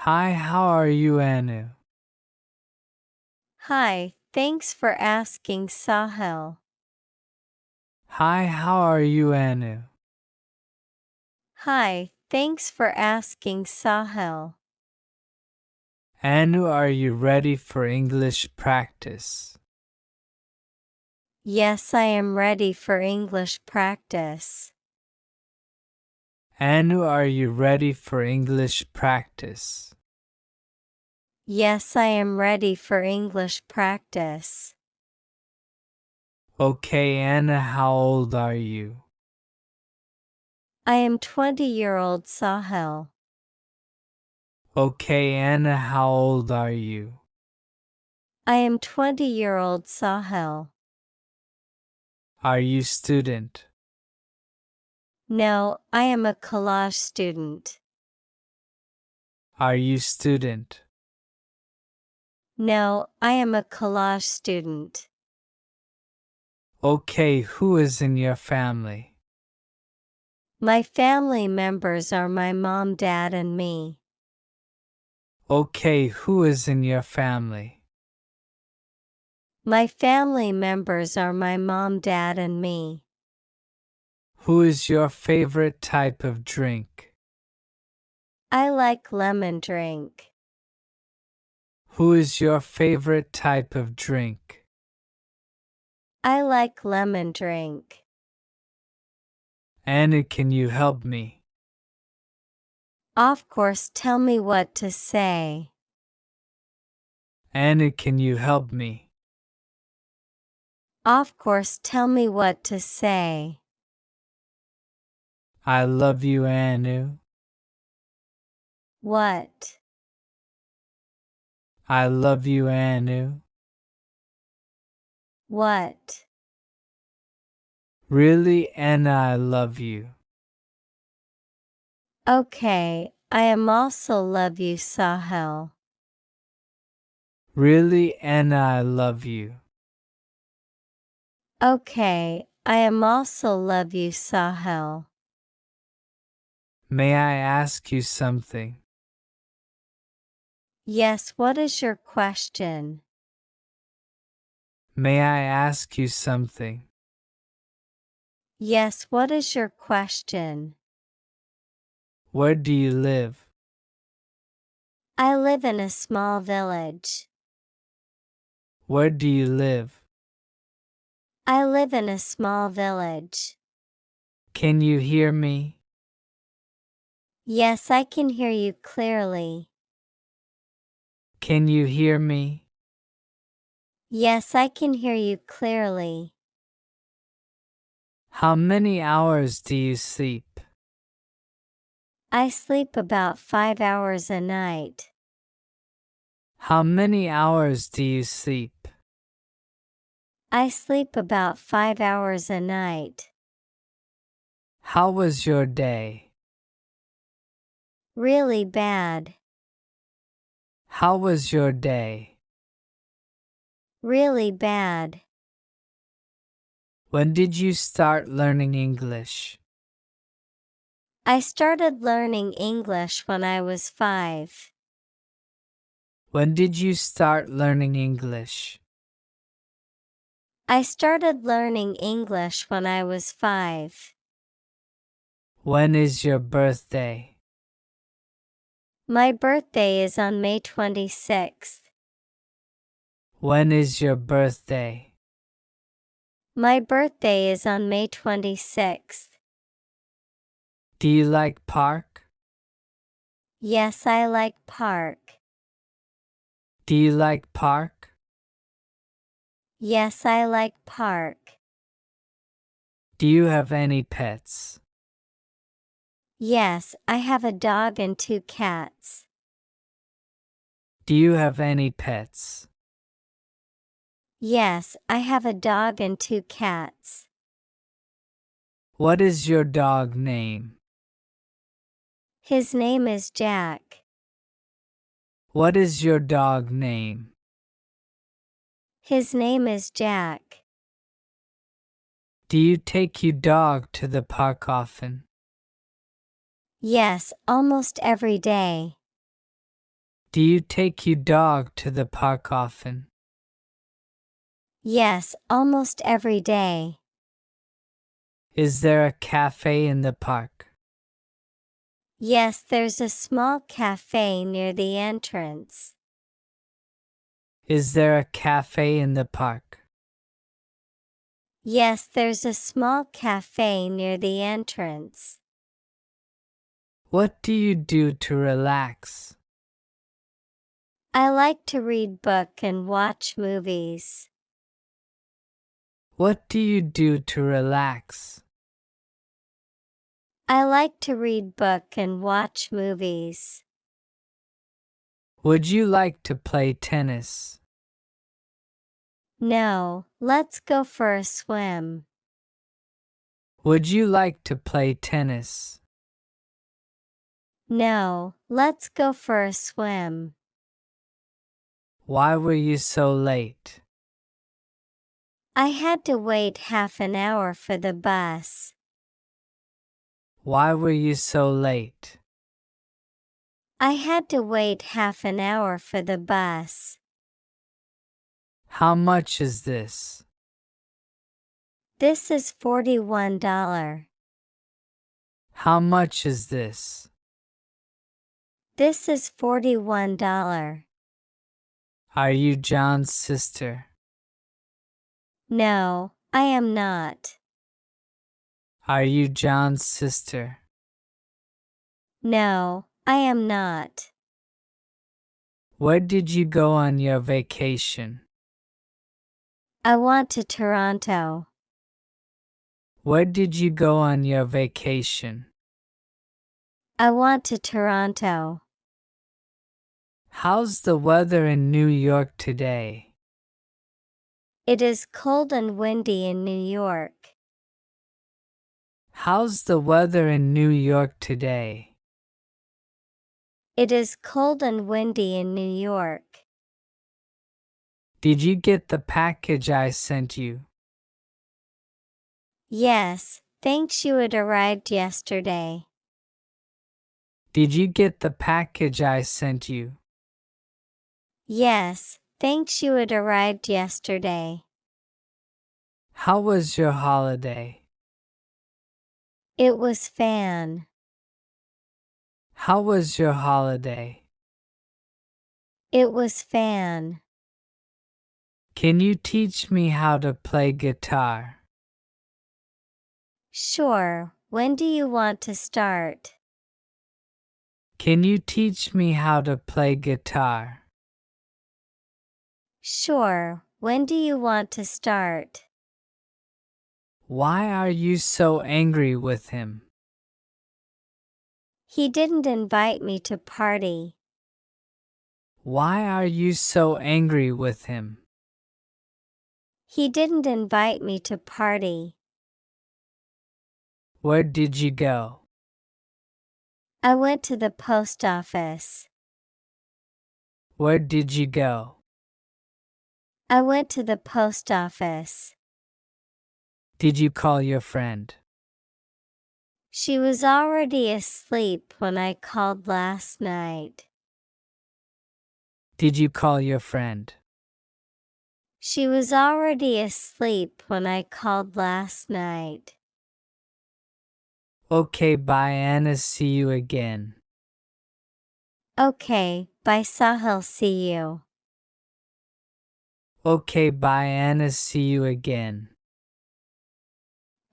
Hi, how are you, Anu? Hi, thanks for asking, Sahil. Hi, how are you, Anu? Hi, thanks for asking, Sahil. Anu, are you ready for English practice? Yes, I am ready for English practice. Anu, are you ready for English practice? Yes, I am ready for English practice. Okay, Anna, how old are you? I am 20-year-old Sahil. Okay, Anna, how old are you? I am 20-year-old Sahil. Are you student? No, I am a collage student. Are you student? No, I am a collage student. Okay, who is in your family? My family members are my mom, dad, and me. Okay, who is in your family? My family members are my mom, dad, and me. Who is your favorite type of drink? I like lemon drink. Who is your favorite type of drink? I like lemon drink. Anna, can you help me? Of course, tell me what to say. Anna, can you help me? Of course, tell me what to say. I love you, Anu. What? I love you, Anu. What? Really, Anna, I love you. Okay, I am also love you, Sahil. Really, Anna, I love you. Okay, I am also love you, Sahil. May I ask you something? Yes, what is your question? May I ask you something? Yes, what is your question? Where do you live? I live in a small village. Where do you live? I live in a small village. Can you hear me? Yes, I can hear you clearly. Can you hear me? Yes, I can hear you clearly. How many hours do you sleep? I sleep about 5 hours a night. How many hours do you sleep? I sleep about 5 hours a night. How was your day? Really bad. How was your day? Really bad. When did you start learning English? I started learning English when I was 5. When did you start learning English? I started learning English when I was 5. When is your birthday? My birthday is on May 26th. When is your birthday? My birthday is on May 26th. Do you like park? Yes, I like park. Do you like park? Yes, I like park. Do you have any pets? Yes, I have a dog and 2 cats. Do you have any pets? Yes, I have a dog and 2 cats. What is your dog name? His name is Jack. What is your dog name? His name is Jack. Do you take your dog to the park often? Yes, almost every day. Do you take your dog to the park often? Yes, almost every day. Is there a cafe in the park? Yes, there's a small cafe near the entrance. Is there a cafe in the park? Yes, there's a small cafe near the entrance. What do you do to relax? I like to read book and watch movies. What do you do to relax? I like to read book and watch movies. Would you like to play tennis? No, let's go for a swim. Would you like to play tennis? No, let's go for a swim. Why were you so late? I had to wait half an hour for the bus. Why were you so late? I had to wait half an hour for the bus. How much is this? This is $41. How much is this? This is $41. Are you John's sister? No, I am not. Are you John's sister? No, I am not. Where did you go on your vacation? I want to Toronto. Where did you go on your vacation? I want to Toronto. How's the weather in New York today? It is cold and windy in New York. How's the weather in New York today? It is cold and windy in New York. Did you get the package I sent you? Yes, thanks, you had arrived yesterday. Did you get the package I sent you? Yes, thanks, you had arrived yesterday. How was your holiday? It was fan. How was your holiday? It was fan. Can you teach me how to play guitar? Sure, when do you want to start? Can you teach me how to play guitar? Sure, when do you want to start? Why are you so angry with him? He didn't invite me to party. Why are you so angry with him? He didn't invite me to party. Where did you go? I went to the post office. Where did you go? I went to the post office. Did you call your friend? She was already asleep when I called last night. Did you call your friend? She was already asleep when I called last night. Okay, bye Anna, see you again. Okay, bye Sahil, see you. Okay, bye Anna, see you again.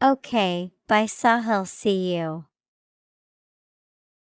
Okay, bye Sahil, see you.